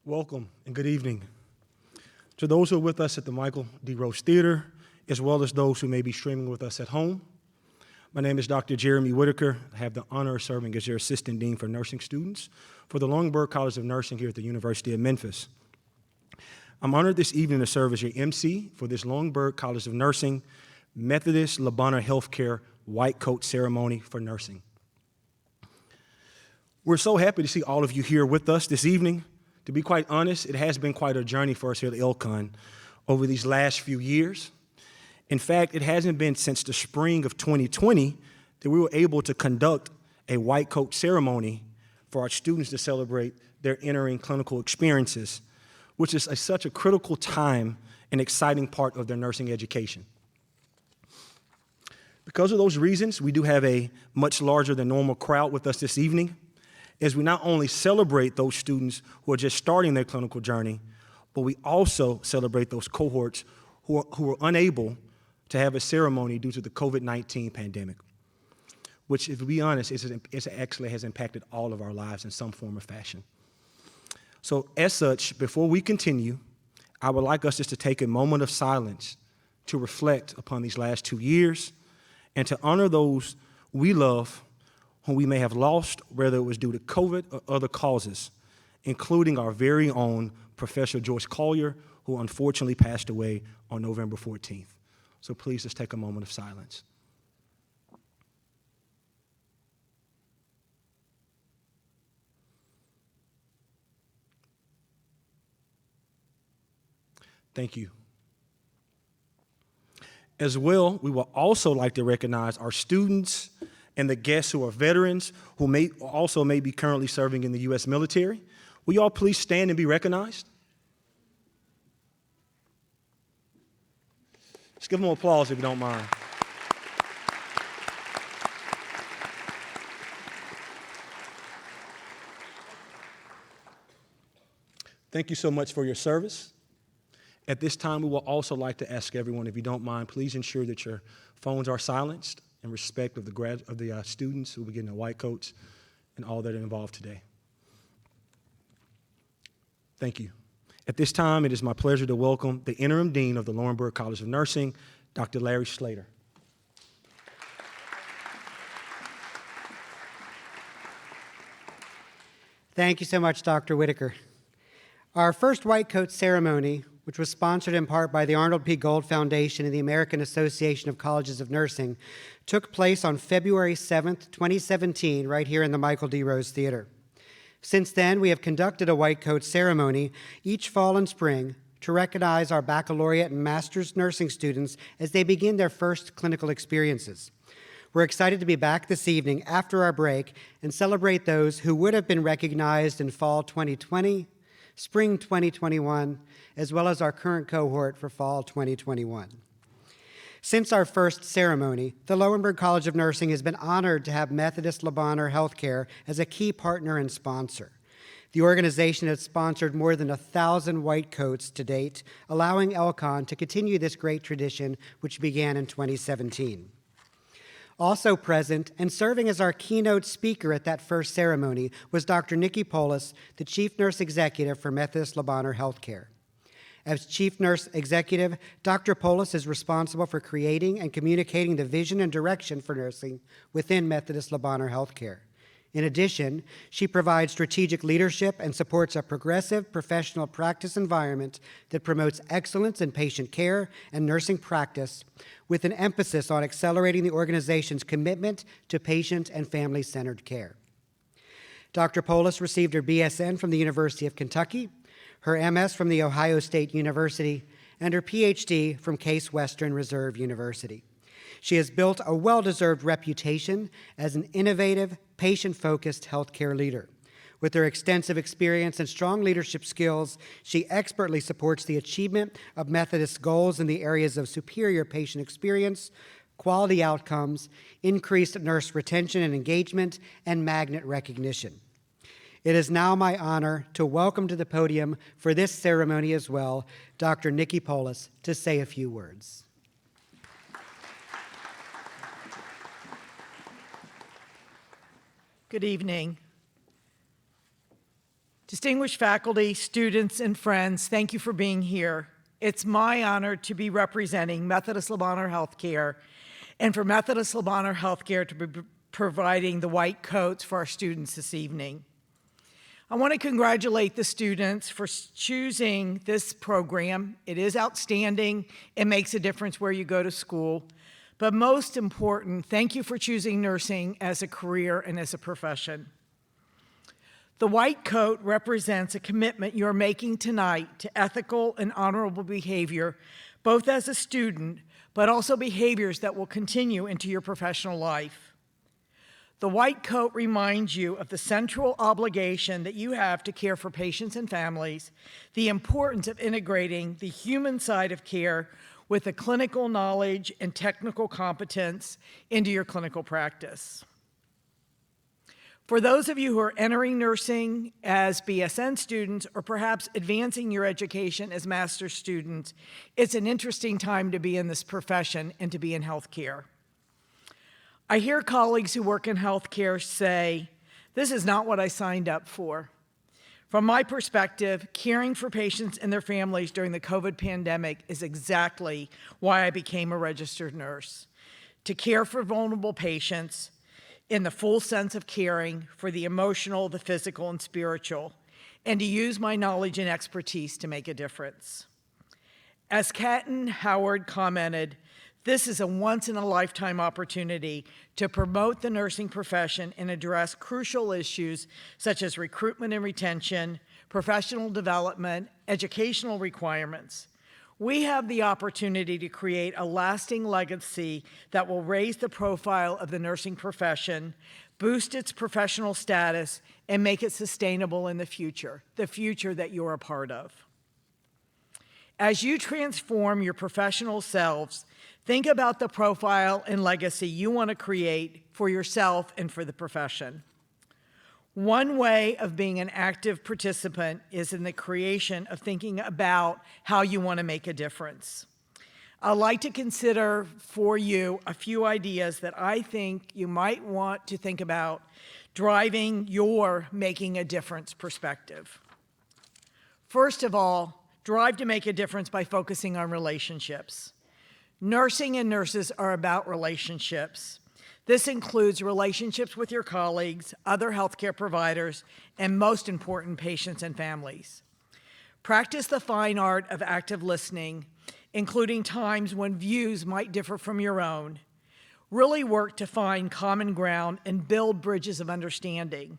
Welcome and good evening. To those who are with us at the Michael D. Rose Theater, as well as those who may be streaming with us at home, my name is Dr. Jeremy Whitaker. I have the honor of serving as your Assistant Dean for Nursing Students for the Laurinburg College of Nursing here at the University of Memphis. I'm honored this evening to serve as your MC for this Laurinburg College of Nursing Methodist Labana Healthcare White Coat Ceremony for Nursing. We're so happy to see all of you here with us this evening. To be quite honest, it has been quite a journey for us here at LCON over these last few years. In fact, it hasn't been since the spring of 2020 that we were able to conduct a white coat ceremony for our students to celebrate their entering clinical experiences, which is such a critical time and exciting part of their nursing education. Because of those reasons, we do have a much larger than normal crowd with us this evening, as we not only celebrate those students who are just starting their clinical journey, but we also celebrate those cohorts who are unable to have a ceremony due to the COVID-19 pandemic, which, if we be honest, it actually has impacted all of our lives in some form or fashion. So as such, before we continue, I would like us just to take a moment of silence to reflect upon these last 2 years and to honor those we love whom we may have lost, whether it was due to COVID or other causes, including our very own Professor Joyce Collier, who unfortunately passed away on November 14th. So please just take a moment of silence. Thank you. As well, we will also like to recognize our students and the guests who are veterans who may be currently serving in the U.S. military. Will you all please stand and be recognized? Just give them applause if you don't mind. Thank you so much for your service. At this time, we will also like to ask everyone, if you don't mind, please ensure that your phones are silenced in respect of the students who will be getting their white coats and all that are involved today. Thank you. At this time, it is my pleasure to welcome the Interim Dean of the Laurinburg College of Nursing, Dr. Larry Slater. Thank you so much, Dr. Whitaker. Our first white coat ceremony, which was sponsored in part by the Arnold P. Gold Foundation and the American Association of Colleges of Nursing, took place on February 7th, 2017, right here in the Michael D. Rose Theater. Since then, we have conducted a white coat ceremony each fall and spring to recognize our baccalaureate and master's nursing students as they begin their first clinical experiences. We're excited to be back this evening after our break and celebrate those who would have been recognized in fall 2020, spring 2021, as well as our current cohort for fall 2021. Since our first ceremony, the Laurinburg College of Nursing has been honored to have Methodist Labana Healthcare as a key partner and sponsor. The organization has sponsored more than 1,000 white coats to date, allowing LCON to continue this great tradition, which began in 2017. Also present and serving as our keynote speaker at that first ceremony was Dr. Nikki Polis, the Chief Nurse Executive for Methodist Labana Healthcare. As Chief Nurse Executive, Dr. Polis is responsible for creating and communicating the vision and direction for nursing within Methodist Labana Healthcare. In addition, she provides strategic leadership and supports a progressive professional practice environment that promotes excellence in patient care and nursing practice, with an emphasis on accelerating the organization's commitment to patient and family-centered care. Dr. Polis received her BSN from the University of Kentucky, her MS from The Ohio State University, and her PhD from Case Western Reserve University. She has built a well-deserved reputation as an innovative, patient-focused healthcare leader. With her extensive experience and strong leadership skills, she expertly supports the achievement of Methodist's goals in the areas of superior patient experience, quality outcomes, increased nurse retention and engagement, and magnet recognition. It is now my honor to welcome to the podium for this ceremony as well, Dr. Nikki Polis, to say a few words. Good evening. Distinguished faculty, students, and friends, thank you for being here. It's my honor to be representing Methodist Le Bonheur Healthcare and for Methodist Le Bonheur Healthcare to be providing the white coats for our students this evening. I want to congratulate the students for choosing this program. It is outstanding. It makes a difference where you go to school. But most important, thank you for choosing nursing as a career and as a profession. The white coat represents a commitment you're making tonight to ethical and honorable behavior, both as a student, but also behaviors that will continue into your professional life. The white coat reminds you of the central obligation that you have to care for patients and families, the importance of integrating the human side of care with the clinical knowledge and technical competence into your clinical practice. For those of you who are entering nursing as BSN students or perhaps advancing your education as master's students, it's an interesting time to be in this profession and to be in healthcare. I hear colleagues who work in healthcare say, this is not what I signed up for. From my perspective, caring for patients and their families during the COVID pandemic is exactly why I became a registered nurse, to care for vulnerable patients in the full sense of caring for the emotional, the physical, and spiritual, and to use my knowledge and expertise to make a difference. As Catton Howard commented, this is a once-in-a-lifetime opportunity to promote the nursing profession and address crucial issues such as recruitment and retention, professional development, educational requirements. We have the opportunity to create a lasting legacy that will raise the profile of the nursing profession, boost its professional status, and make it sustainable in the future that you're a part of. As you transform your professional selves, think about the profile and legacy you want to create for yourself and for the profession. One way of being an active participant is in the creation of thinking about how you want to make a difference. I'd like to consider for you a few ideas that I think you might want to think about driving your making a difference perspective. First of all, drive to make a difference by focusing on relationships. Nursing and nurses are about relationships. This includes relationships with your colleagues, other healthcare providers, and most important, patients and families. Practice the fine art of active listening, including times when views might differ from your own. Really work to find common ground and build bridges of understanding.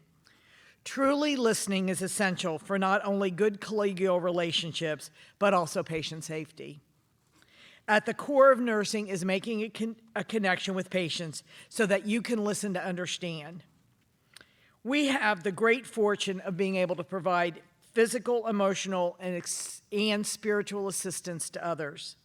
Truly listening is essential for not only good collegial relationships, but also patient safety. At the core of nursing is making a connection with patients so that you can listen to understand. We have the great fortune of being able to provide physical, emotional, and spiritual assistance to others.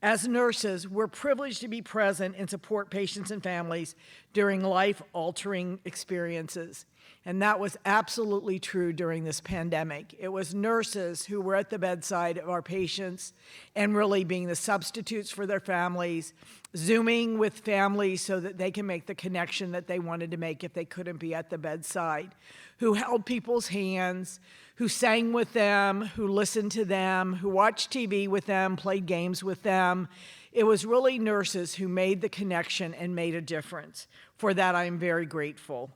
As nurses, we're privileged to be present and support patients and families during life-altering experiences. And that was absolutely true during this pandemic. It was nurses who were at the bedside of our patients and really being the substitutes for their families, Zooming with families so that they can make the connection that they wanted to make if they couldn't be at the bedside, who held people's hands, who sang with them, who listened to them, who watched TV with them, played games with them. It was really nurses who made the connection and made a difference. For that, I am very grateful.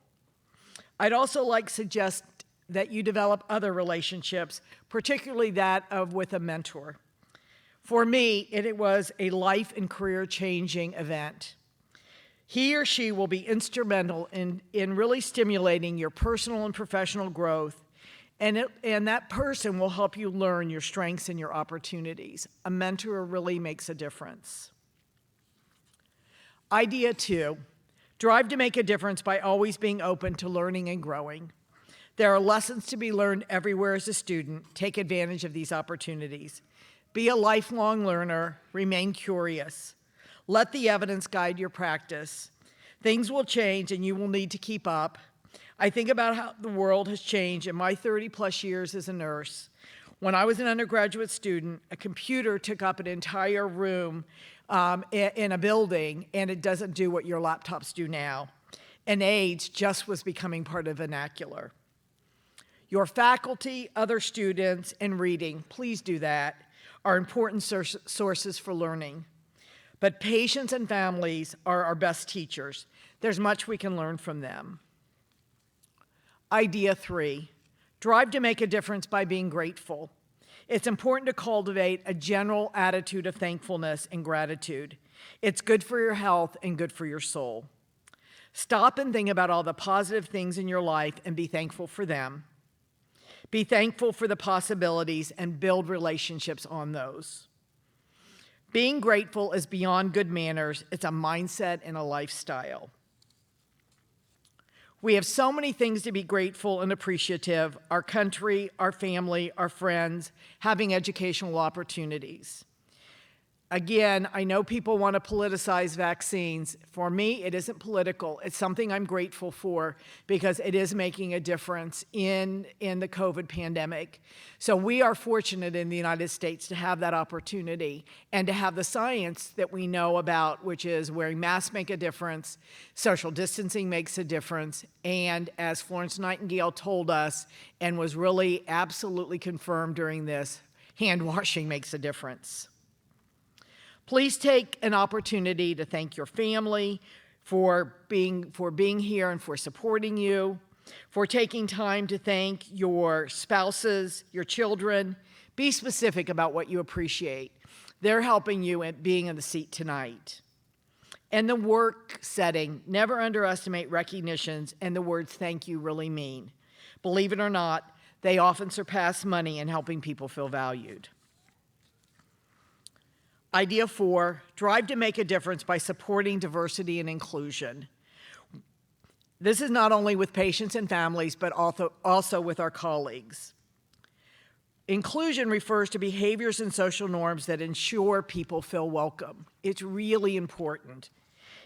I'd also like to suggest that you develop other relationships, particularly that of with a mentor. For me, it was a life and career-changing event. He or she will be instrumental in really stimulating your personal and professional growth, and that person will help you learn your strengths and your opportunities. A mentor really makes a difference. Idea 2. Drive to make a difference by always being open to learning and growing. There are lessons to be learned everywhere as a student. Take advantage of these opportunities. Be a lifelong learner. Remain curious. Let the evidence guide your practice. Things will change and you will need to keep up. I think about how the world has changed in my 30-plus years as a nurse. When I was an undergraduate student, a computer took up an entire room in a building, and it doesn't do what your laptops do now. And AIDS just was becoming part of vernacular. Your faculty, other students, and reading, please do that, are important sources for learning. But patients and families are our best teachers. There's much we can learn from them. Idea 3, drive to make a difference by being grateful. It's important to cultivate a general attitude of thankfulness and gratitude. It's good for your health and good for your soul. Stop and think about all the positive things in your life and be thankful for them. Be thankful for the possibilities and build relationships on those. Being grateful is beyond good manners. It's a mindset and a lifestyle. We have so many things to be grateful and appreciative: our country, our family, our friends, having educational opportunities. Again, I know people want to politicize vaccines. For me, it isn't political. It's something I'm grateful for because it is making a difference in the COVID pandemic. So we are fortunate in the United States to have that opportunity and to have the science that we know about, which is wearing masks make a difference, social distancing makes a difference, and as Florence Nightingale told us and was really absolutely confirmed during this, hand washing makes a difference. Please take an opportunity to thank your family for being here and for supporting you, for taking time to thank your spouses, your children. Be specific about what you appreciate. They're helping you in being in the seat tonight. And the work setting, never underestimate recognitions and the words thank you really mean. Believe it or not, they often surpass money in helping people feel valued. Idea 4, drive to make a difference by supporting diversity and inclusion. This is not only with patients and families, but also with our colleagues. Inclusion refers to behaviors and social norms that ensure people feel welcome. It's really important.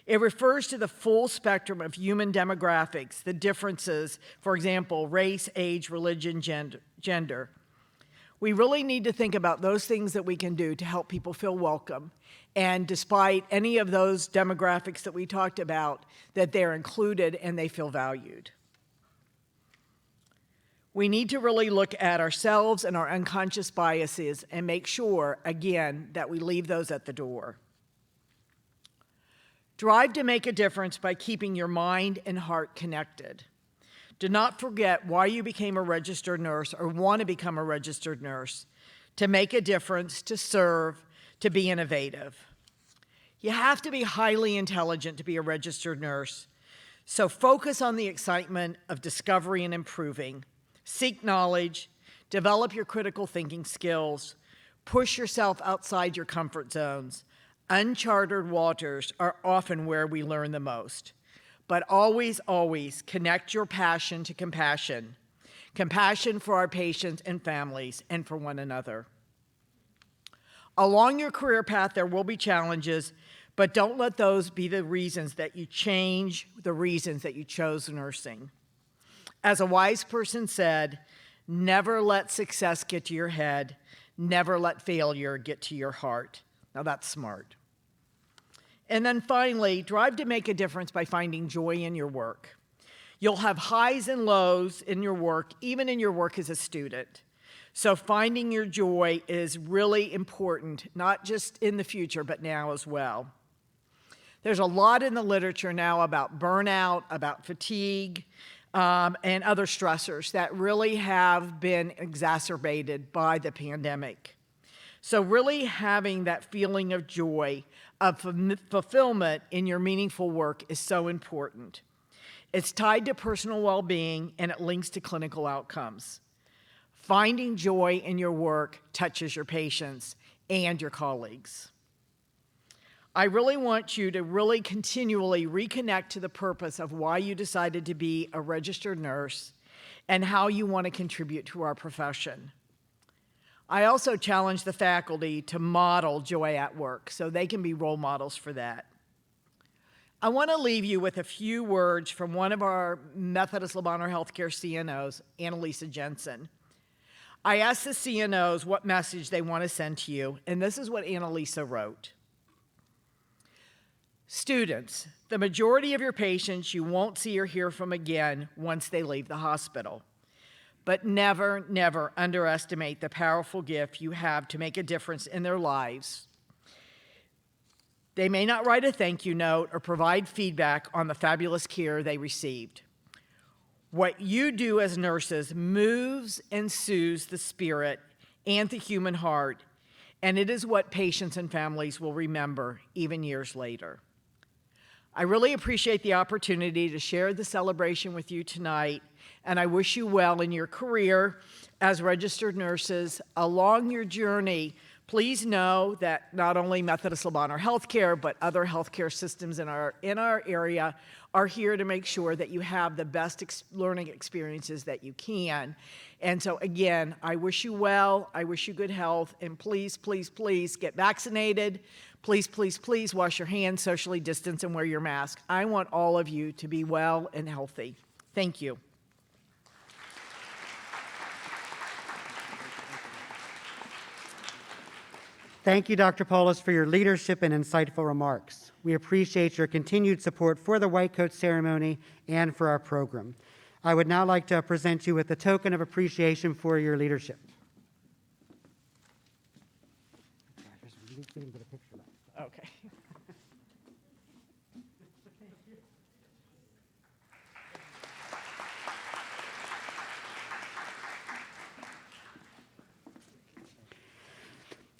It refers to the full spectrum of human demographics, the differences, for example, race, age, religion, gender. We really need to think about those things that we can do to help people feel welcome. And despite any of those demographics that we talked about, that they're included and they feel valued. We need to really look at ourselves and our unconscious biases and make sure, again, that we leave those at the door. Drive to make a difference by keeping your mind and heart connected. Do not forget why you became a registered nurse or want to become a registered nurse: to make a difference, to serve, to be innovative. You have to be highly intelligent to be a registered nurse, so focus on the excitement of discovery and improving. Seek knowledge, develop your critical thinking skills, push yourself outside your comfort zones. Uncharted waters are often where we learn the most. But always, always connect your passion to compassion. Compassion for our patients and families and for one another. Along your career path, there will be challenges, but don't let those be the reasons that you change the reasons that you chose nursing. As a wise person said, never let success get to your head, never let failure get to your heart. Now that's smart. And then finally, drive to make a difference by finding joy in your work. You'll have highs and lows in your work, even in your work as a student. So finding your joy is really important, not just in the future, but now as well. There's a lot in the literature now about burnout, about fatigue, and other stressors that really have been exacerbated by the pandemic. So really having that feeling of joy, of fulfillment in your meaningful work is so important. It's tied to personal well-being and it links to clinical outcomes. Finding joy in your work touches your patients and your colleagues. I really want you to really continually reconnect to the purpose of why you decided to be a registered nurse and how you want to contribute to our profession. I also challenge the faculty to model joy at work so they can be role models for that. I want to leave you with a few words from one of our Methodist Le Bonheur Healthcare CNOs, Annalisa Jensen. I asked the CNOs what message they want to send to you, and this is what Annalisa wrote. Students, the majority of your patients you won't see or hear from again once they leave the hospital. but never, never underestimate the powerful gift you have to make a difference in their lives. They may not write a thank you note or provide feedback on the fabulous care they received. What you do as nurses moves and soothes the spirit and the human heart, and it is what patients and families will remember even years later. I really appreciate the opportunity to share the celebration with you tonight, and I wish you well in your career as registered nurses. Along your journey, please know that not only Methodist Le Bonheur Healthcare, but other healthcare systems in our area are here to make sure that you have the best learning experiences that you can. And so again, I wish you well, I wish you good health, and please, please, please get vaccinated. Please, please, please wash your hands, socially distance, and wear your mask. I want all of you to be well and healthy. Thank you. Thank you, Dr. Paulus, for your leadership and insightful remarks. We appreciate your continued support for the White Coat Ceremony and for our program. I would now like to present you with a token of appreciation for your leadership. Okay.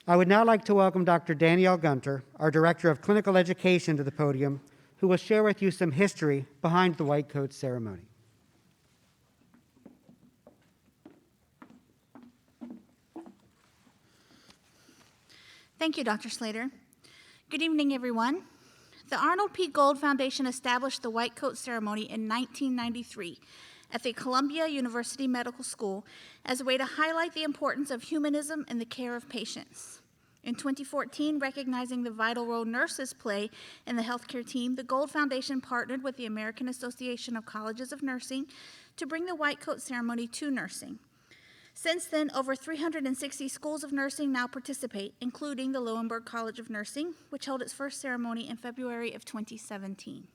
I would now like to welcome Dr. Danielle Gunter, our Director of Clinical Education, to the podium, who will share with you some history behind the White Coat Ceremony. Thank you, Dr. Slater. Good evening, everyone. The Arnold P. Gold Foundation established the White Coat Ceremony in 1993 at the Columbia University Medical School as a way to highlight the importance of humanism in the care of patients. In 2014, recognizing the vital role nurses play in the healthcare team, the Gold Foundation partnered with the American Association of Colleges of Nursing to bring the White Coat Ceremony to nursing. Since then, over 360 schools of nursing now participate, including the Lowenberg College of Nursing, which held its first ceremony in February of 2017.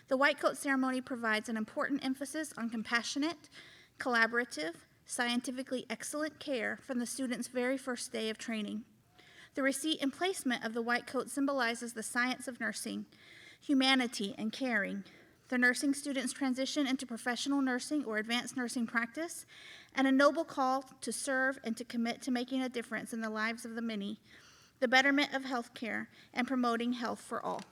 The White Coat Ceremony provides an important emphasis on compassionate, collaborative, scientifically excellent care from the student's very first day of training. The receipt and placement of the White Coat symbolizes the science of nursing, humanity, and caring. The nursing students transition into professional nursing or advanced nursing practice, and a noble call to serve and to commit to making a difference in the lives of the many, the betterment of healthcare, and promoting health for all.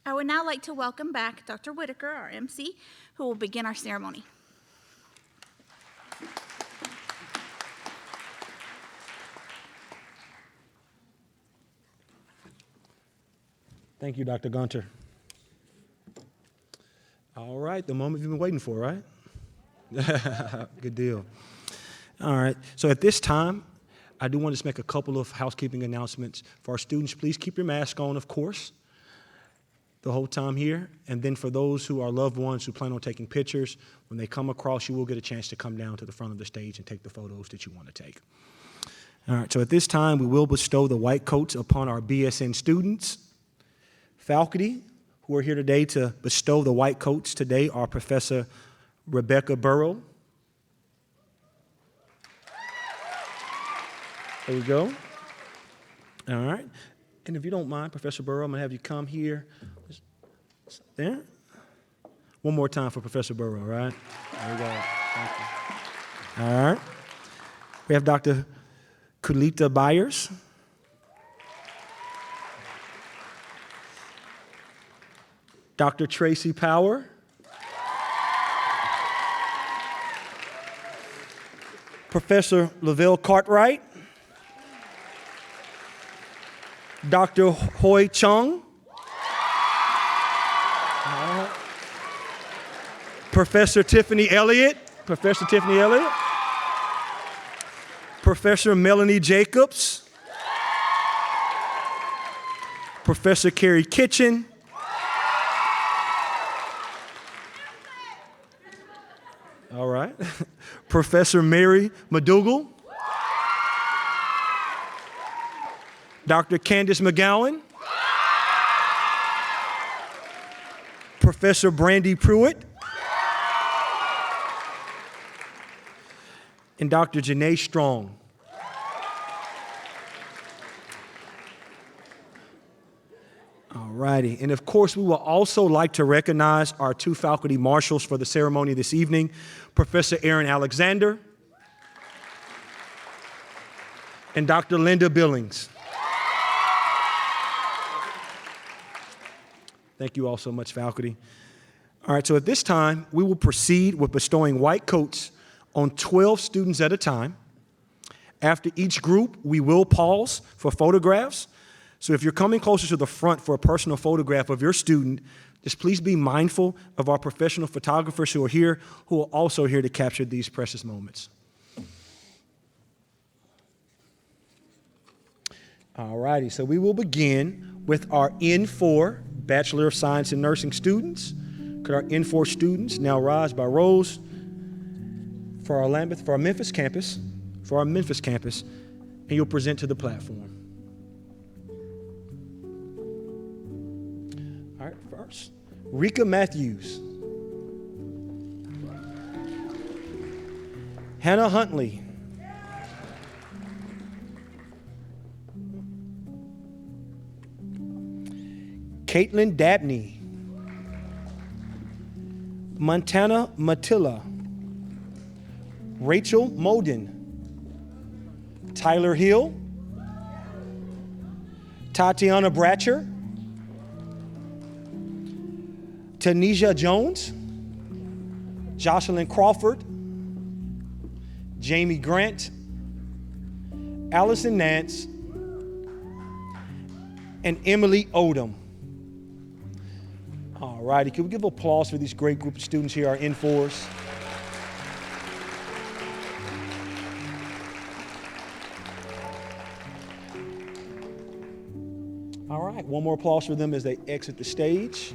I would now like to welcome back Dr. Whitaker, our MC, who will begin our ceremony. Thank you, Dr. Gunter. All right, the moment you've been waiting for, right? Good deal. All right, so at this time, I do want to just make a couple of housekeeping announcements. For our students, please keep your mask on, of course, the whole time here. And then for those who are loved ones who plan on taking pictures, when they come across, you will get a chance to come down to the front of the stage and take the photos that you want to take. All right, so at this time, we will bestow the white coats upon our BSN students. Faculty who are here today to bestow the white coats today are Professor Rebecca Burrow. There we go. All right. And if you don't mind, Professor Burrow, I'm going to have you come here. There. One more time for Professor Burrow, right? There we go. Thank you. All right. We have Dr. Kulita Byers. Dr. Tracy Power. Professor Lavelle Cartwright. Dr. Hoi Chung. Professor Tiffany Elliott. Professor Tiffany Elliott. Professor Melanie Jacobs. Professor Carrie Kitchen. All right. Professor Mary McDougall. Dr. Candace McGowan. Professor Brandy Pruitt. and Dr. Janae Strong. All righty. And of course, we will also like to recognize our two faculty marshals for the ceremony this evening, Professor Aaron Alexander and Dr. Linda Billings. Thank you all so much, faculty. All right, so at this time, we will proceed with bestowing white coats on 12 students at a time. After each group, we will pause for photographs. So if you're coming closer to the front for a personal photograph of your student, just please be mindful of our professional photographers who are here, who are also here to capture these precious moments. All righty, so we will begin with our N4 Bachelor of Science in Nursing students. Could our N4 students now rise by rows for our Memphis campus, and you'll present to the platform. All right, first, Rika Matthews. Hannah Huntley. Caitlin Dabney. Montana Matilla. Rachel Moden. Tyler Hill. Tatiana Bratcher. Tanisha Jones. Jocelyn Crawford. Jamie Grant. Allison Nance. And Emily Odom. All righty, can we give applause for these great group of students here, our N4s? All right, one more applause for them as they exit the stage.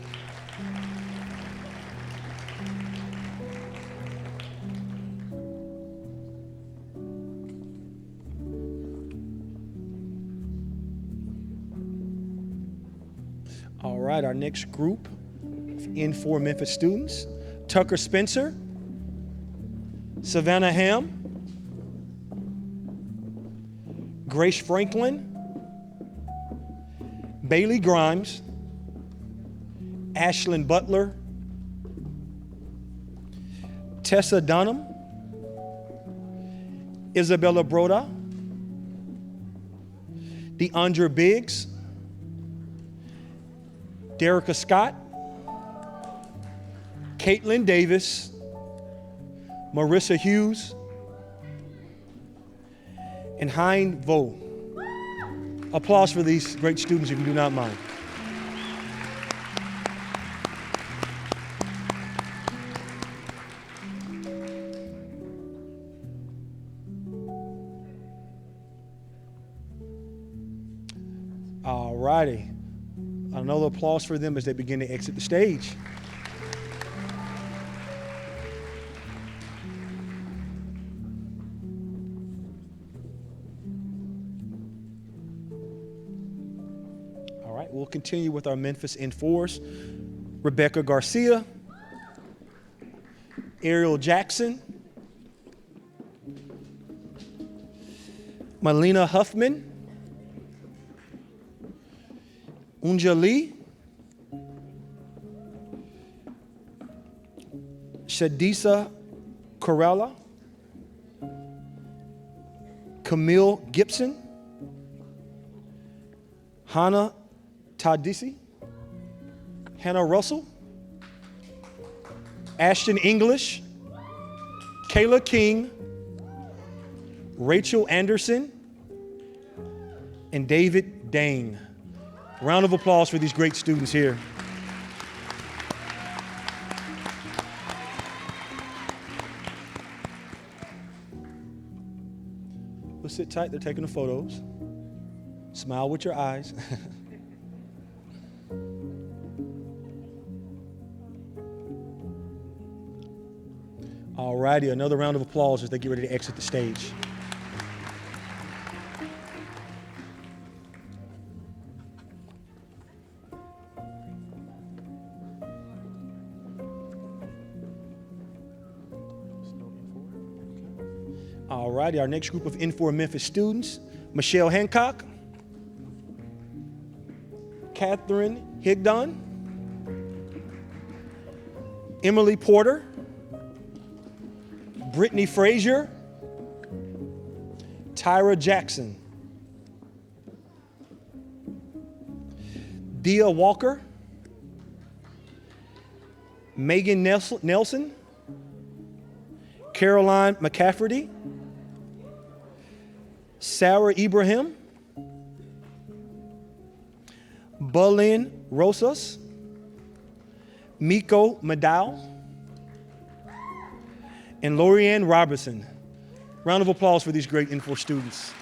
All right, our next group of N4 Memphis students, Tucker Spencer, Savannah Ham, Grace Franklin, Bailey Grimes, Ashlyn Butler, Tessa Dunham, Isabella Broda, DeAndre Biggs, Derica Scott, Caitlin Davis, Marissa Hughes, and Hein Vo. Applause for these great students if you do not mind. All righty. Another applause for them as they begin to exit the stage. All right, we'll continue with our Memphis N4s. Rebecca Garcia, Ariel Jackson, Melina Huffman, Unja Lee, Shadisa Corella, Camille Gibson, Hannah Tadisi, Hannah Russell, Ashton English, Kayla King, Rachel Anderson, and David Dane. Round of applause for these great students here. We'll sit tight, they're taking the photos. Smile with your eyes. All righty, another round of applause as they get ready to exit the stage. All righty, our next group of N4 Memphis students, Michelle Hancock, Catherine Higdon, Emily Porter, Brittany Frazier, Tyra Jackson, Dia Walker, Megan Nelson, Caroline McCafferty, Sarah Ibrahim, Bulin Rosas, Miko Maddow, and Lorianne Robertson. Round of applause for these great N4 students.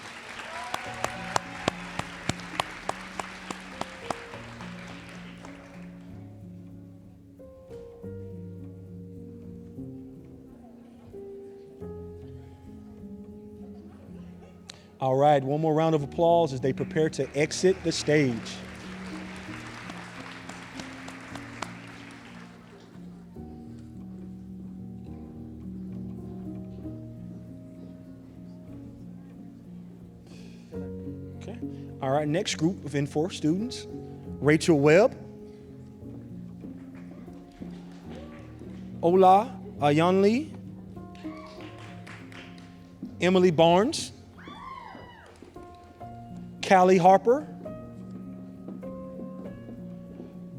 All right, one more round of applause as they prepare to exit the stage. Okay. All right, next group of N4 students, Rachel Webb, Ola Ayanli, Emily Barnes, Callie Harper,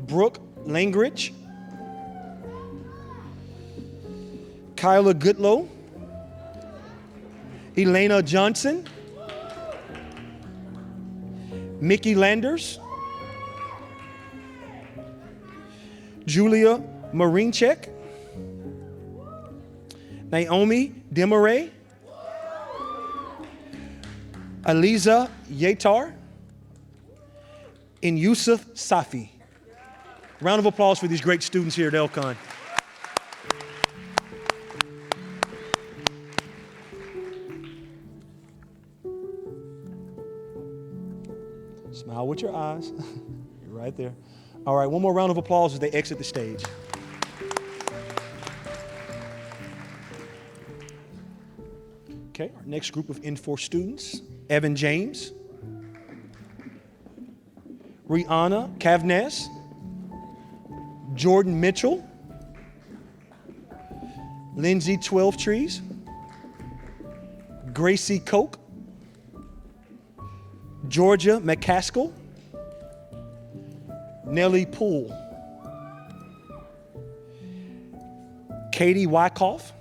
Brooke Langridge, Kyla Goodlow, Elena Johnson, Mickey Landers, Julia Marinchek, Naomi Demaray, Aliza Yatar, and Yusuf Safi. Round of applause for these great students here at LCON. Smile with your eyes. You're right there. All right, one more round of applause as they exit the stage. Okay, our next group of N4 students, Evan James, Rihanna Kavnes, Jordan Mitchell, Lindsay 12 Trees, Gracie Koch, Georgia McCaskill, Nellie Poole, Katie Wyckoff,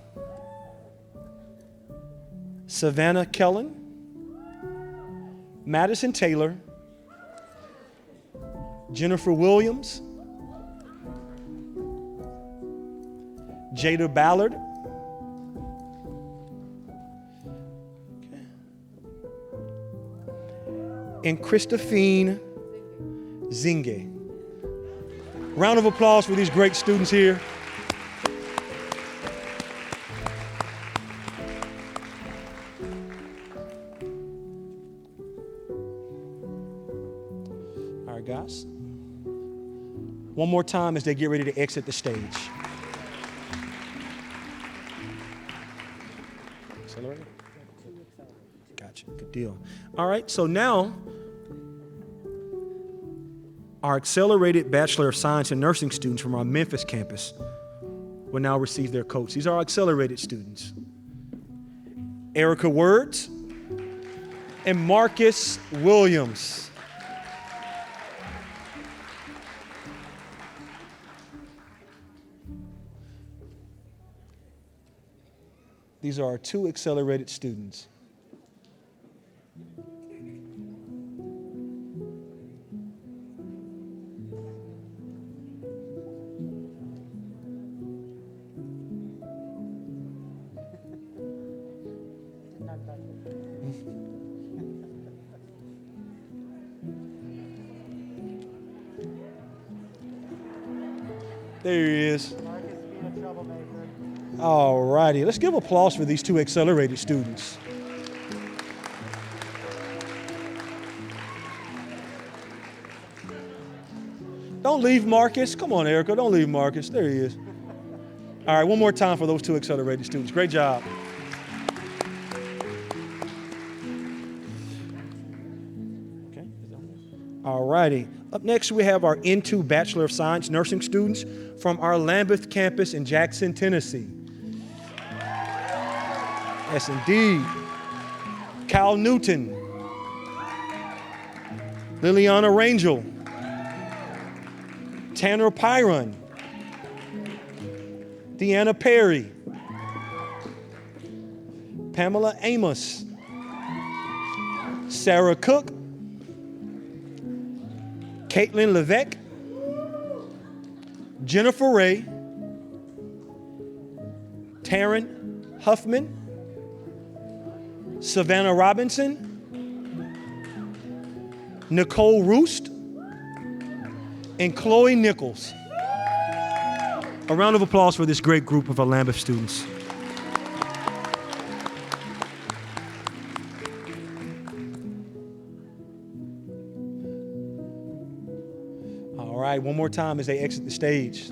Savannah Kellen, Madison Taylor, Jennifer Williams, Jada Ballard, and Christophine Zinge. Round of applause for these great students here. All right, guys. One more time as they get ready to exit the stage. Accelerator? Gotcha, good deal. All right, so now our accelerated Bachelor of Science in Nursing students from our Memphis campus will now receive their coats. These are our accelerated students. Erica Words and Marcus Williams. These are our two accelerated students. There he is. All righty, let's give applause for these two accelerated students. Don't leave Marcus. Come on, Erica, don't leave Marcus. There he is. All right, one more time for those two accelerated students. Great job. righty. Up next, we have our N2 Bachelor of Science nursing students from our Lambeth campus in Jackson, Tennessee. Yes, indeed. Cal Newton, Liliana Rangel, Tanner Pyron, Deanna Perry, Pamela Amos, Sarah Cook, Caitlin Levesque, Jennifer Ray, Taryn Huffman, Savannah Robinson, Nicole Roost, and Chloe Nichols. A round of applause for this great group of our Lambeth students. All right, one more time as they exit the stage.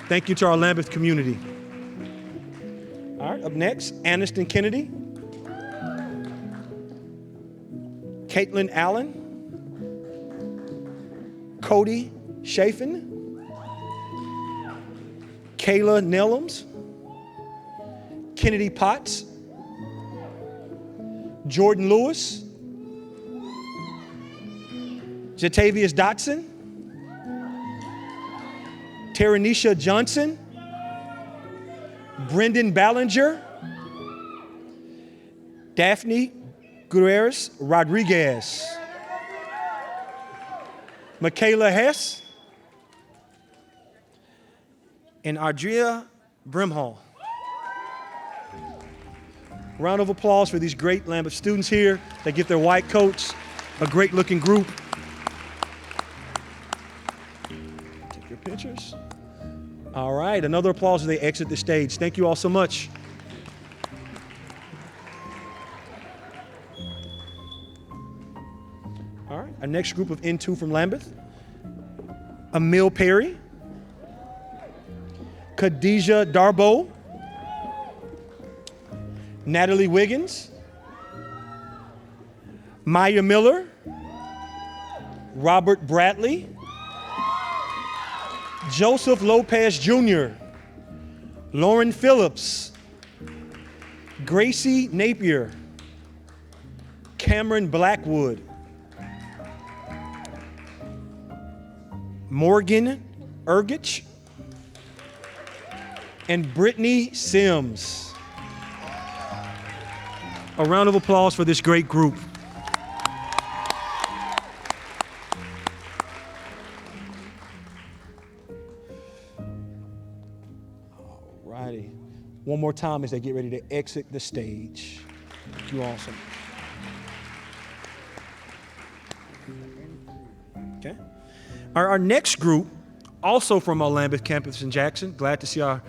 Thank you to our Lambeth community. All right, up next, Aniston Kennedy, Caitlin Allen, Cody Chafin, Kayla Nellums, Kennedy Potts, Jordan Lewis, Jatavius Dotson, Taranisha Johnson, Brendan Ballinger, Daphne Gutierrez Rodriguez, Michaela Hess, and Adria Brimhall. Round of applause for these great Lambeth students here. They get their white coats, a great looking group. Take your pictures. All right, another applause as they exit the stage. Thank you all so much. All right, our next group of N2 from Lambeth, Emil Perry, Khadijah Darbo, Natalie Wiggins, Maya Miller, Robert Bradley, Joseph Lopez Jr., Lauren Phillips, Gracie Napier, Cameron Blackwood, Morgan Ergich, and Brittany Sims. A round of applause for this great group. All righty. One more time as they get ready to exit the stage. Thank you all so much. Okay. Our next group, also from our Lambeth campus in Jackson, glad to see our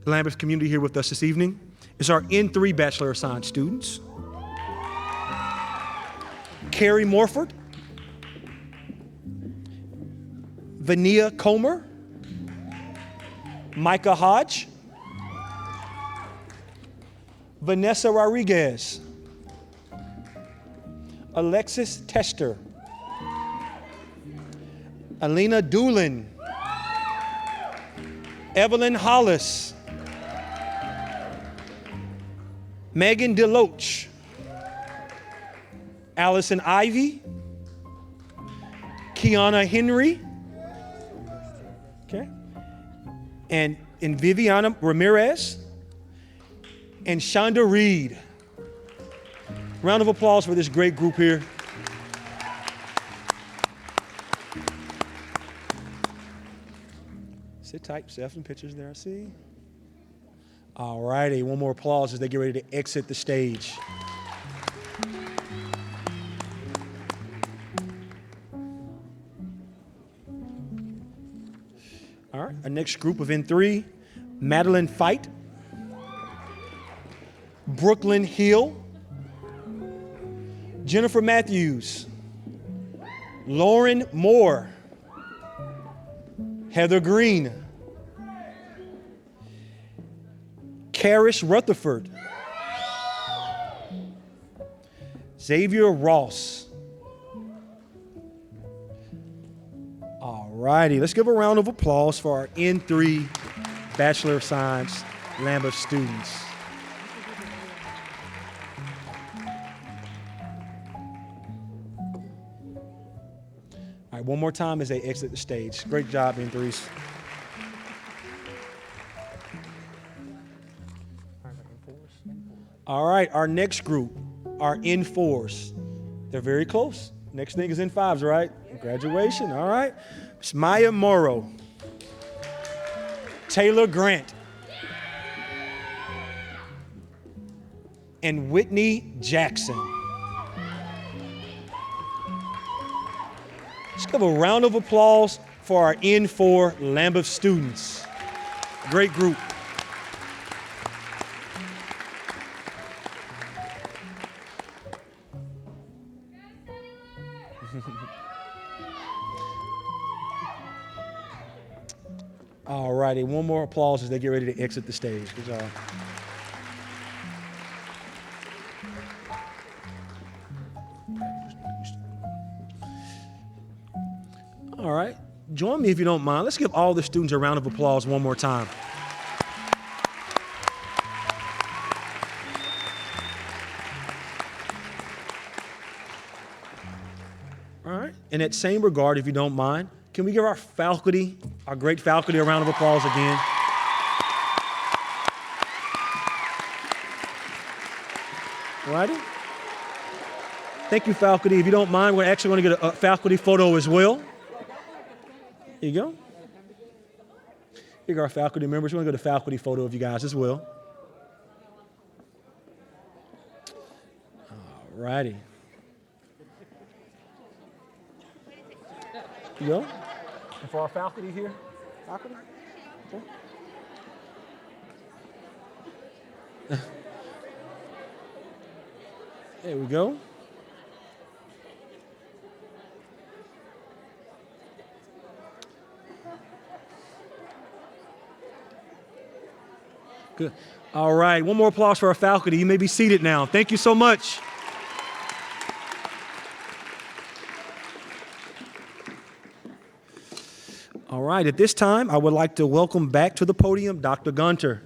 Lambeth community here with us this evening, is our N3 Bachelor of Science students. Carrie Morford, Vania Comer, Micah Hodge, Vanessa Rodriguez, Alexis Tester, Alina Doolin, Evelyn Hollis, Megan DeLoach, Allison Ivy, Kiana Henry, okay, and Viviana Ramirez, and Shonda Reed. Round of applause for this great group here. Sit tight, Steph, and pictures there, I see. All righty, one more applause as they get ready to exit the stage. All right, our next group of N3, Madeline Fight, Brooklyn Hill, Jennifer Matthews, Lauren Moore, Heather Green, Carish Rutherford, Xavier Ross, All righty, let's give a round of applause for our N3 Bachelor of Science Lambeth students. All right, one more time as they exit the stage. Great job, N3s. All right, our next group are N4s. They're very close. Next thing is N5s, right? Graduation, all right. It's Maya Morrow, Taylor Grant, and Whitney Jackson. Let's give a round of applause for our N4 Lambeth students. Great group. All righty, one more applause as they get ready to exit the stage. Good job. All right, join me if you don't mind. Let's give all the students a round of applause one more time. All right, in that same regard, if you don't mind, can we give our faculty, our great faculty, a round of applause again? All righty. Thank you, faculty. If you don't mind, we're actually going to get a faculty photo as well. Here you go. Here are our faculty members. We're going to get a faculty photo of you guys as well. All righty. Here you go. And for our faculty here, faculty? Okay. There we go. Good. All right, one more applause for our faculty. You may be seated now. Thank you so much. All right, at this time, I would like to welcome back to the podium Dr. Gunter.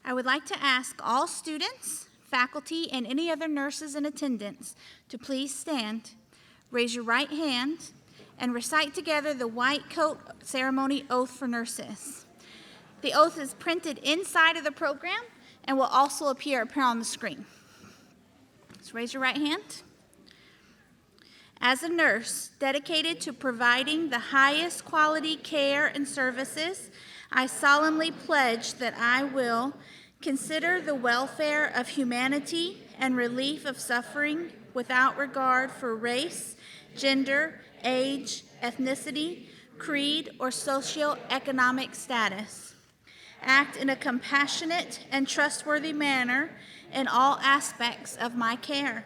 I would like to ask all students, faculty, and any other nurses in attendance to please stand, raise your right hand, and recite together the white coat ceremony oath for nurses. The oath is printed inside of the program and will also appear on the screen. So raise your right hand. As a nurse dedicated to providing the highest quality care and services, I solemnly pledge that I will consider the welfare of humanity and relief of suffering without regard for race, gender, age, ethnicity, creed, or socioeconomic status. Act in a compassionate and trustworthy manner in all aspects of my care.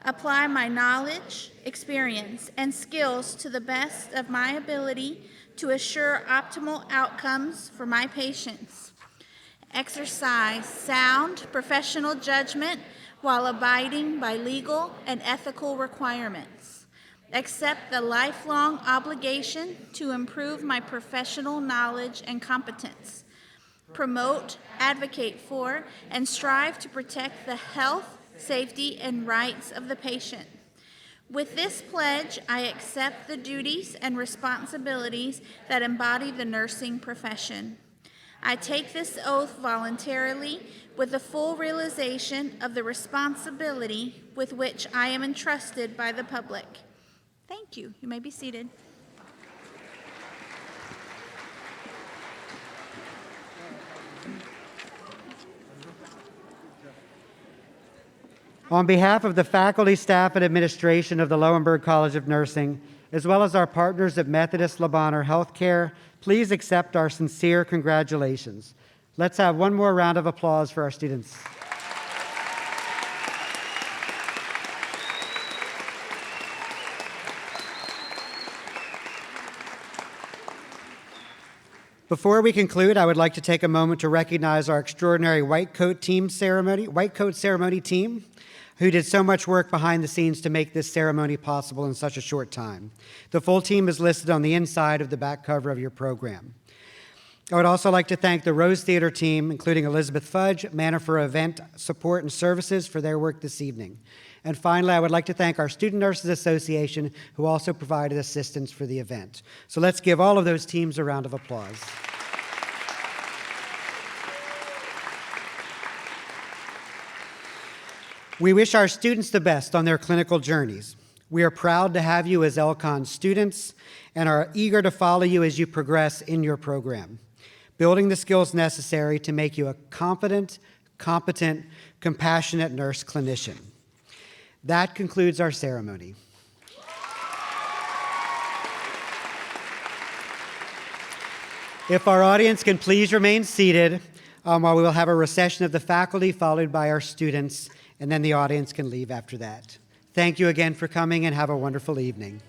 Apply my knowledge, experience, and skills to the best of my ability to assure optimal outcomes for my patients. Exercise sound professional judgment while abiding by legal and ethical requirements. Accept the lifelong obligation to improve my professional knowledge and competence. Promote, advocate for, and strive to protect the health, safety, and rights of the patient. With this pledge, I accept the duties and responsibilities that embody the nursing profession. I take this oath voluntarily with the full realization of the responsibility with which I am entrusted by the public. Thank you. You may be seated. On behalf of the faculty, staff, and administration of the Lowenberg College of Nursing, as well as our partners at Methodist Le Bonheur Healthcare, please accept our sincere congratulations. Let's have one more round of applause for our students. Before we conclude, I would like to take a moment to recognize our extraordinary white coat ceremony team, who did so much work behind the scenes to make this ceremony possible in such a short time. The full team is listed on the inside of the back cover of your program. I would also like to thank the Rose Theater team, including Elizabeth Fudge, Manna for Event Support and Services, for their work this evening. And finally, I would like to thank our Student Nurses Association, who also provided assistance for the event. So let's give all of those teams a round of applause. We wish our students the best on their clinical journeys. We are proud to have you as LCON students and are eager to follow you as you progress in your program, building the skills necessary to make you a confident, competent, compassionate nurse clinician. That concludes our ceremony. If our audience can please remain seated while we will have a recession of the faculty followed by our students, and then the audience can leave after that. Thank you again for coming and have a wonderful evening.